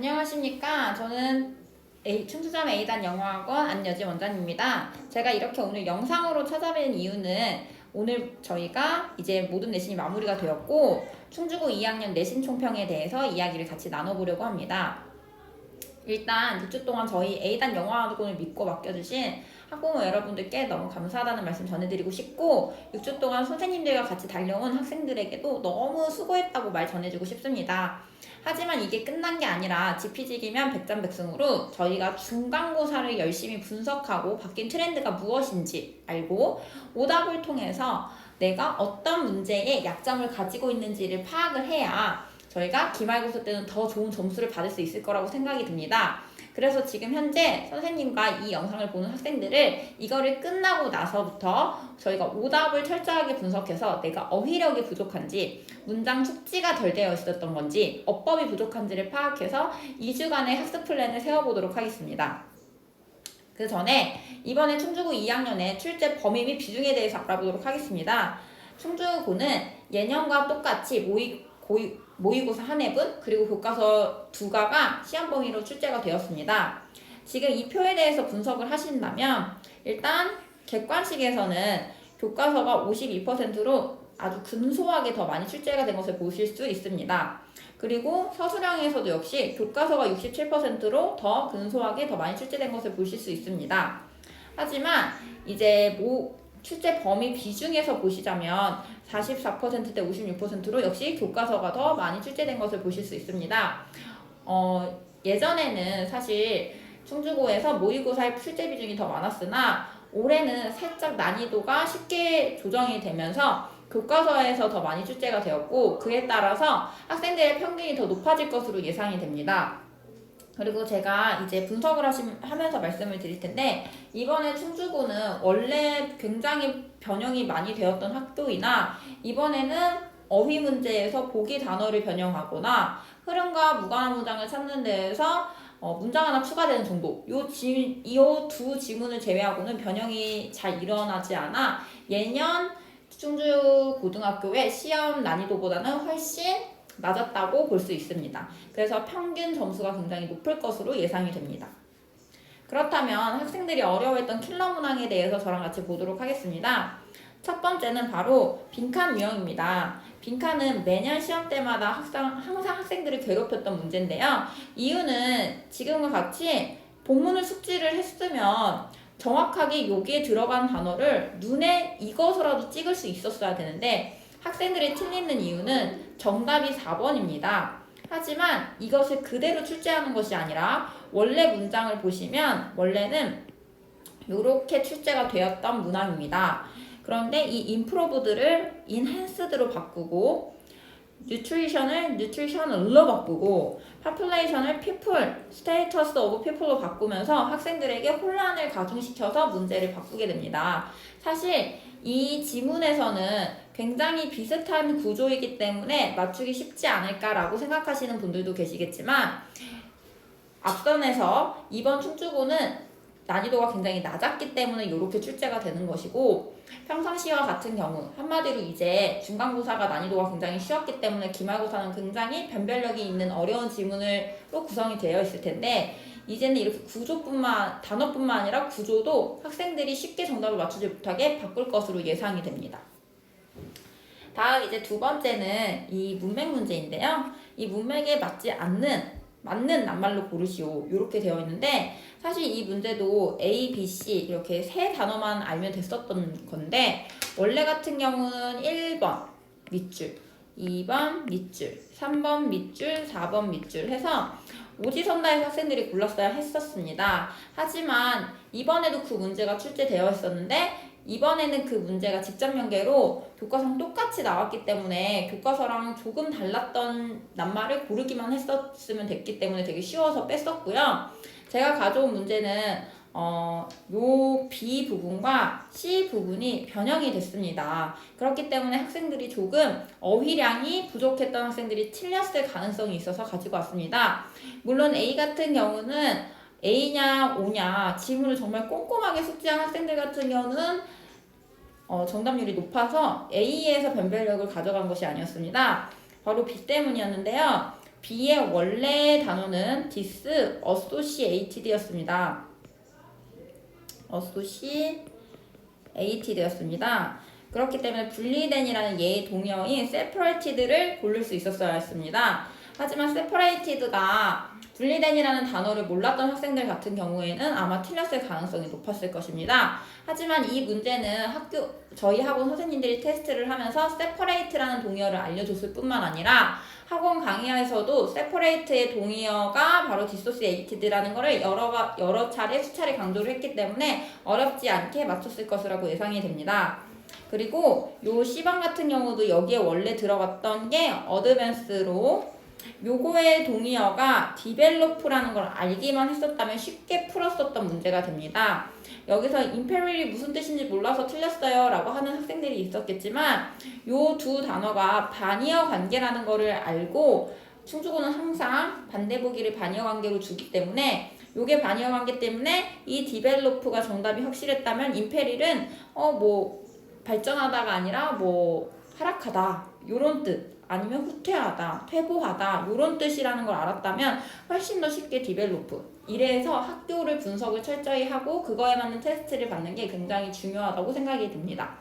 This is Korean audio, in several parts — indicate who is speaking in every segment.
Speaker 1: 안녕하십니까. 저는 충주점 A단 영어학원 안여지 원장입니다. 제가 이렇게 오늘 영상으로 찾아뵌 이유는 오늘 저희가 이제 모든 내신이 마무리가 되었고 충주고 2학년 내신 총평에 대해서 이야기를 같이 나눠보려고 합니다. 일단 6주 동안 저희 A단 영어학원을 믿고 맡겨주신 학부모 여러분들께 너무 감사하다는 말씀 전해드리고 싶고 6주 동안 선생님들과 같이 달려온 학생들에게도 너무 수고했다고 말 전해주고 싶습니다. 하지만 이게 끝난 게 아니라 지피지기면 백전백승으로 저희가 중간고사를 열심히 분석하고 바뀐 트렌드가 무엇인지 알고 오답을 통해서 내가 어떤 문제에 약점을 가지고 있는지를 파악을 해야 저희가 기말고사 때는 더 좋은 점수를 받을 수 있을 거라고 생각이 듭니다. 그래서 지금 현재 선생님과 이 영상을 보는 학생들을 이거를 끝나고 나서부터 저희가 오답을 철저하게 분석해서 내가 어휘력이 부족한지 문장 숙지가 덜 되어 있었던 건지 어법이 부족한지를 파악해서 2주간의 학습 플랜을 세워보도록 하겠습니다. 그 전에 이번에 충주고 2학년의 출제 범위 및 비중에 대해서 알아보도록 하겠습니다. 충주고는 예년과 똑같이 모의고사 한 회분 그리고 교과서 2과가 시험 범위로 출제가 되었습니다. 지금 이 표에 대해서 분석을 하신다면 일단 객관식에서는 교과서가 52%로 아주 근소하게 더 많이 출제가 된 것을 보실 수 있습니다. 그리고 서술형에서도 역시 교과서가 67%로 더 근소하게 더 많이 출제된 것을 보실 수 있습니다. 하지만 이제 출제 범위 비중에서 보시자면 44%대 56%로 역시 교과서가 더 많이 출제된 것을 보실 수 있습니다. 예전에는 사실 충주고에서 모의고사의 출제 비중이 더 많았으나 올해는 살짝 난이도가 쉽게 조정이 되면서 교과서에서 더 많이 출제가 되었고 그에 따라서 학생들의 평균이 더 높아질 것으로 예상이 됩니다. 그리고 제가 이제 분석을 하면서 말씀을 드릴 텐데 이번에 충주고는 원래 굉장히 변형이 많이 되었던 학교이나 이번에는 어휘 문제에서 보기 단어를 변형하거나 흐름과 무관한 문장을 찾는 데에서 문장 하나 추가되는 정도 이 두 지문을 제외하고는 변형이 잘 일어나지 않아 예년 충주고등학교의 시험 난이도보다는 훨씬 낮았다고 볼 수 있습니다. 그래서 평균 점수가 굉장히 높을 것으로 예상이 됩니다. 그렇다면 학생들이 어려워했던 킬러 문항에 대해서 저랑 같이 보도록 하겠습니다. 첫 번째는 바로 빈칸 유형입니다. 빈칸은 매년 시험 때마다 항상 학생들을 괴롭혔던 문제인데요. 이유는 지금과 같이 본문을 숙지를 했으면 정확하게 여기에 들어간 단어를 눈에 익어서라도 찍을 수 있었어야 되는데 학생들이 틀리는 이유는 정답이 4번입니다. 하지만 이것을 그대로 출제하는 것이 아니라 원래 문장을 보시면 원래는 이렇게 출제가 되었던 문항입니다. 그런데 이 improved를 enhanced로 바꾸고 nutrition을 nutritional로 바꾸고 population을 people, status of people로 바꾸면서 학생들에게 혼란을 가중시켜서 문제를 바꾸게 됩니다. 사실 이 지문에서는 굉장히 비슷한 구조이기 때문에 맞추기 쉽지 않을까라고 생각하시는 분들도 계시겠지만 앞선에서 이번 충주고는 난이도가 굉장히 낮았기 때문에 이렇게 출제가 되는 것이고 평상시와 같은 경우 한마디로 이제 중간고사가 난이도가 굉장히 쉬웠기 때문에 기말고사는 굉장히 변별력이 있는 어려운 지문으로 구성이 되어 있을 텐데 이제는 이렇게 단어뿐만 아니라 구조도 학생들이 쉽게 정답을 맞추지 못하게 바꿀 것으로 예상이 됩니다. 다음 이제 두 번째는 이 문맥 문제인데요. 이 문맥에 맞는 낱말로 고르시오 이렇게 되어 있는데 사실 이 문제도 A, B, C 이렇게 세 단어만 알면 됐었던 건데 원래 같은 경우는 1번 밑줄, 2번 밑줄, 3번 밑줄, 4번 밑줄 해서 오지선다의 학생들이 골랐어야 했었습니다. 하지만 이번에도 그 문제가 출제되어 있었는데 이번에는 그 문제가 직접 연계로 교과서랑 똑같이 나왔기 때문에 교과서랑 조금 달랐던 낱말을 고르기만 했었으면 됐기 때문에 되게 쉬워서 뺐었고요. 제가 가져온 문제는 요 B 부분과 C 부분이 변형이 됐습니다. 그렇기 때문에 학생들이 조금 어휘량이 부족했던 학생들이 틀렸을 가능성이 있어서 가지고 왔습니다. 물론 A 같은 경우는 A냐 O냐 지문을 정말 꼼꼼하게 숙지한 학생들 같은 경우는 정답률이 높아서 A에서 변별력을 가져간 것이 아니었습니다. 바로 B 때문이었는데요. B의 원래 단어는 disassociated였습니다. associated였습니다. 그렇기 때문에 분리된이라는 예의 동의어인 separated를 고를 수 있었어야 했습니다. 하지만 separated가 분리된이라는 단어를 몰랐던 학생들 같은 경우에는 아마 틀렸을 가능성이 높았을 것입니다. 하지만 이 문제는 저희 학원 선생님들이 테스트를 하면서 separate라는 동의어를 알려줬을 뿐만 아니라 학원 강의에서도 separate의 동의어가 바로 dissociated라는 것을 여러 차례, 수차례 강조를 했기 때문에 어렵지 않게 맞췄을 것이라고 예상이 됩니다. 그리고 요 C번 같은 경우도 여기에 원래 들어갔던 게 advance로 요거의 동의어가 develop라는 걸 알기만 했었다면 쉽게 풀었었던 문제가 됩니다. 여기서 imperial이 무슨 뜻인지 몰라서 틀렸어요 라고 하는 학생들이 있었겠지만 요 두 단어가 반의어 관계라는 거를 알고 충주고는 항상 반대보기를 반의어 관계로 주기 때문에 요게 반의어 관계 때문에 이 develop가 정답이 확실했다면 imperial은 뭐 발전하다가 아니라 뭐 하락하다 요런 뜻 아니면 후퇴하다, 퇴보하다 이런 뜻이라는 걸 알았다면 훨씬 더 쉽게 디벨로프 이래서 학교를 분석을 철저히 하고 그거에 맞는 테스트를 받는 게 굉장히 중요하다고 생각이 듭니다.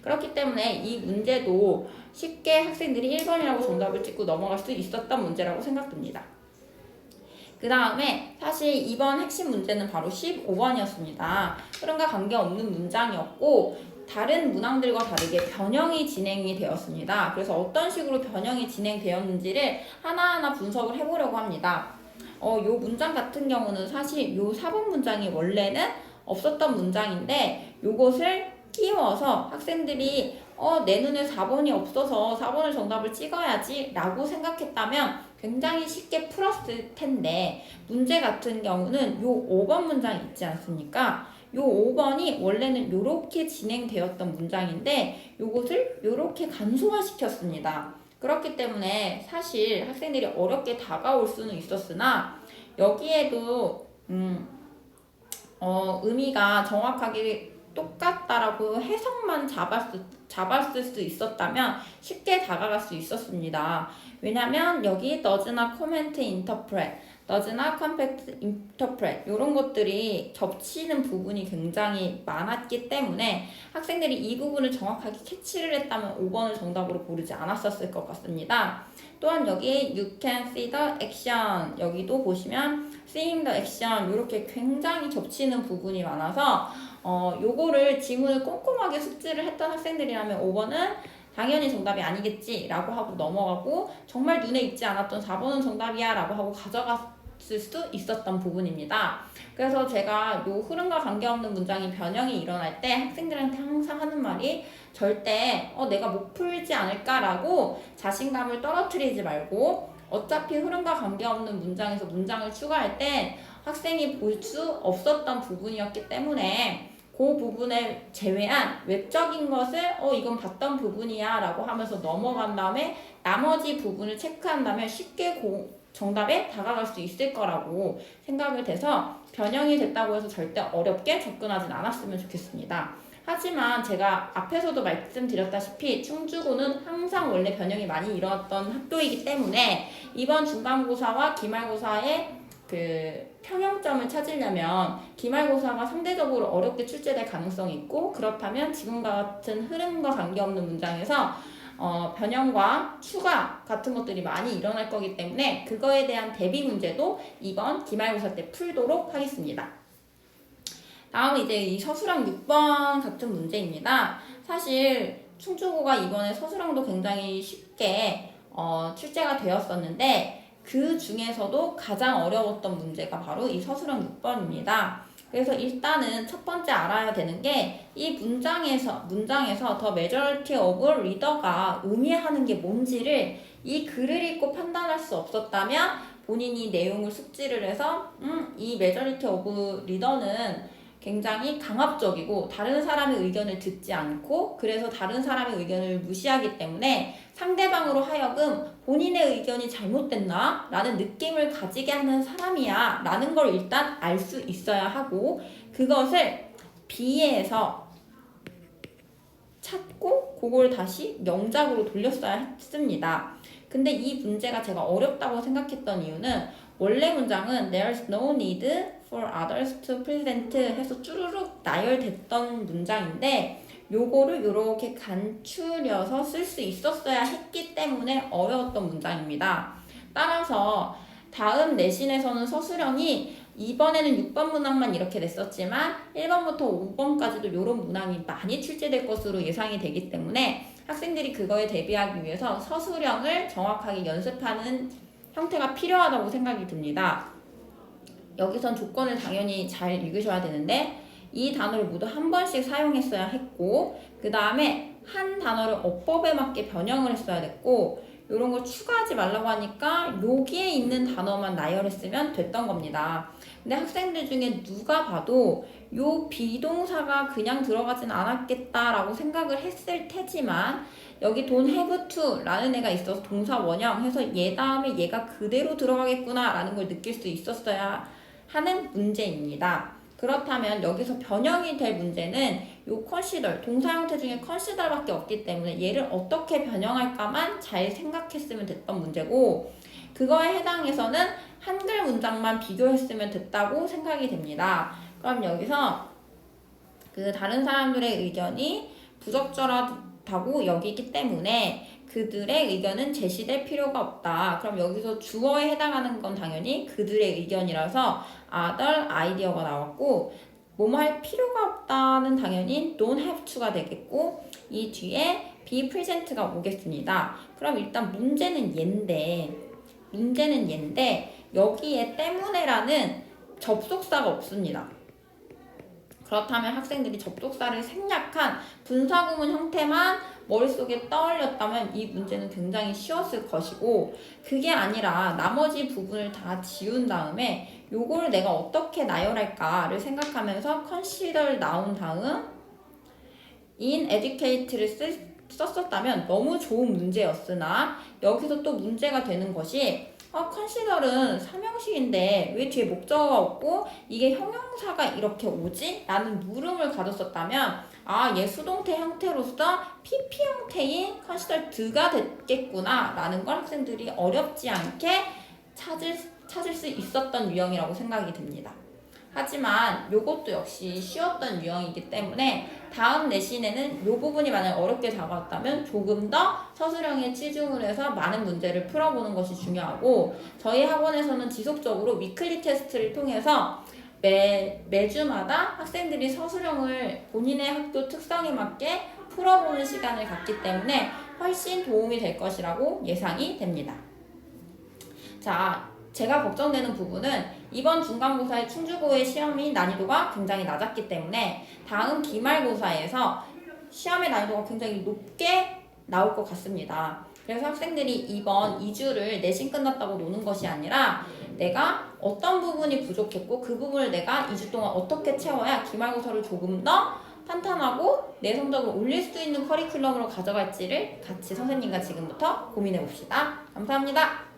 Speaker 1: 그렇기 때문에 이 문제도 쉽게 학생들이 1번이라고 정답을 찍고 넘어갈 수 있었던 문제라고 생각됩니다. 그 다음에 사실 이번 핵심 문제는 바로 15번이었습니다. 흐름과 관계없는 문장이었고 다른 문항들과 다르게 변형이 진행이 되었습니다. 그래서 어떤 식으로 변형이 진행되었는지를 하나하나 분석을 해보려고 합니다. 요 문장 같은 경우는 사실 요 4번 문장이 원래는 없었던 문장인데 요것을 끼워서 학생들이 내 눈에 4번이 없어서 4번을 정답을 찍어야지 라고 생각했다면 굉장히 쉽게 풀었을 텐데 문제 같은 경우는 요 5번 문장이 있지 않습니까? 요 5번이 원래는 요렇게 진행되었던 문장인데 요것을 요렇게 간소화시켰습니다. 그렇기 때문에 사실 학생들이 어렵게 다가올 수는 있었으나 여기에도 의미가 정확하게 똑같다라고 해석만 잡았을 수 있었다면 쉽게 다가갈 수 있었습니다. 왜냐면 여기 does not comment interpret, does not compact interpret 이런 것들이 겹치는 부분이 굉장히 많았기 때문에 학생들이 이 부분을 정확하게 캐치를 했다면 5번을 정답으로 고르지 않았었을 것 같습니다. 또한 여기 you can see the action 여기도 보시면 seeing the action 이렇게 굉장히 겹치는 부분이 많아서 요거를 지문을 꼼꼼하게 숙지를 했던 학생들이라면 5번은 당연히 정답이 아니겠지 라고 하고 넘어가고 정말 눈에 익지 않았던 4번은 정답이야 라고 하고 가져갔을 수 있었던 부분입니다. 그래서 제가 요 흐름과 관계없는 문장이 변형이 일어날 때 학생들한테 항상 하는 말이 절대 내가 못 풀지 않을까 라고 자신감을 떨어뜨리지 말고 어차피 흐름과 관계없는 문장에서 문장을 추가할 때 학생이 볼 수 없었던 부분이었기 때문에 그 부분을 제외한 외적인 것을 이건 봤던 부분이야 라고 하면서 넘어간 다음에 나머지 부분을 체크한다면 쉽게 정답에 다가갈 수 있을 거라고 생각이 돼서 변형이 됐다고 해서 절대 어렵게 접근하진 않았으면 좋겠습니다. 하지만 제가 앞에서도 말씀드렸다시피 충주고는 항상 원래 변형이 많이 일어났던 학교이기 때문에 이번 중간고사와 기말고사의 평형점을 찾으려면 기말고사가 상대적으로 어렵게 출제될 가능성이 있고 그렇다면 지금과 같은 흐름과 관계없는 문장에서 변형과 추가 같은 것들이 많이 일어날 거기 때문에 그거에 대한 대비 문제도 이번 기말고사 때 풀도록 하겠습니다. 다음은 이제 이 서술형 6번 같은 문제입니다. 사실 충주고가 이번에 서술형도 굉장히 쉽게 출제가 되었었는데 그 중에서도 가장 어려웠던 문제가 바로 이 서술형 6번입니다. 그래서 일단은 첫 번째 알아야 되는 게 이 문장에서 the majority of reader가 의미하는 게 뭔지를 이 글을 읽고 판단할 수 없었다면 본인이 내용을 숙지를 해서 이 majority of reader는 굉장히 강압적이고 다른 사람의 의견을 듣지 않고 그래서 다른 사람의 의견을 무시하기 때문에 상대방으로 하여금 본인의 의견이 잘못됐나? 라는 느낌을 가지게 하는 사람이야 라는 걸 일단 알 수 있어야 하고 그것을 B에서 찾고 그걸 다시 명작으로 돌렸어야 했습니다. 근데 이 문제가 제가 어렵다고 생각했던 이유는 원래 문장은 There's no need for others to present 해서 쭈루룩 나열됐던 문장인데 요거를 요렇게 간추려서 쓸 수 있었어야 했기 때문에 어려웠던 문장입니다. 따라서 다음 내신에서는 서술형이 이번에는 6번 문항만 이렇게 냈었지만 1번부터 5번까지도 이런 문항이 많이 출제될 것으로 예상이 되기 때문에 학생들이 그거에 대비하기 위해서 서술형을 정확하게 연습하는 형태가 필요하다고 생각이 듭니다. 여기선 조건을 당연히 잘 읽으셔야 되는데 이 단어를 모두 한 번씩 사용했어야 했고 그 다음에 한 단어를 어법에 맞게 변형을 했어야 됐고 이런 걸 추가하지 말라고 하니까 여기에 있는 단어만 나열했으면 됐던 겁니다. 근데 학생들 중에 누가 봐도 요 비동사가 그냥 들어가진 않았겠다라고 생각을 했을 테지만 여기 don't have to 라는 애가 있어서 동사 원형 해서 얘 다음에 얘가 그대로 들어가겠구나 라는 걸 느낄 수 있었어야 하는 문제입니다. 그렇다면 여기서 변형이 될 문제는 요 consider, 동사 형태 중에 consider밖에 없기 때문에 얘를 어떻게 변형할까만 잘 생각했으면 됐던 문제고 그거에 해당해서는 한글 문장만 비교했으면 됐다고 생각이 됩니다. 그럼 여기서 그 다른 사람들의 의견이 부적절하다고 여기기 때문에 그들의 의견은 제시될 필요가 없다. 그럼 여기서 주어에 해당하는 건 당연히 그들의 의견이라서 other 아이디어가 나왔고 뭐뭐 할 필요가 없다는 당연히 don't have to가 되겠고 이 뒤에 be present가 오겠습니다. 그럼 일단 문제는 얘인데 여기에 때문에라는 접속사가 없습니다. 그렇다면 학생들이 접속사를 생략한 분사구문 형태만 머릿속에 떠올렸다면 이 문제는 굉장히 쉬웠을 것이고 그게 아니라 나머지 부분을 다 지운 다음에 요걸 내가 어떻게 나열할까를 생각하면서 consider 나온 다음 in educate를 썼었다면 너무 좋은 문제였으나 여기서 또 문제가 되는 것이 consider은 삼형식인데 왜 뒤에 목적어가 없고 이게 형용사가 이렇게 오지? 라는 물음을 가졌었다면 얘 수동태 형태로서 PP 형태인 considered가 됐겠구나 라는 걸 학생들이 어렵지 않게 찾을 수 있었던 유형이라고 생각이 듭니다. 하지만 요것도 역시 쉬웠던 유형이기 때문에 다음 내신에는 요 부분이 만약 어렵게 다가왔다면 조금 더 서술형에 치중을 해서 많은 문제를 풀어보는 것이 중요하고 저희 학원에서는 지속적으로 위클리 테스트를 통해서 매주마다 학생들이 서술형을 본인의 학교 특성에 맞게 풀어보는 시간을 갖기 때문에 훨씬 도움이 될 것이라고 예상이 됩니다. 자, 제가 걱정되는 부분은 이번 중간고사의 충주고의 시험이 난이도가 굉장히 낮았기 때문에 다음 기말고사에서 시험의 난이도가 굉장히 높게 나올 것 같습니다. 그래서 학생들이 이번 2주를 내신 끝났다고 노는 것이 아니라 내가 어떤 부분이 부족했고 그 부분을 내가 2주 동안 어떻게 채워야 기말고사를 조금 더 탄탄하고 내 성적을 올릴 수 있는 커리큘럼으로 가져갈지를 같이 선생님과 지금부터 고민해 봅시다. 감사합니다.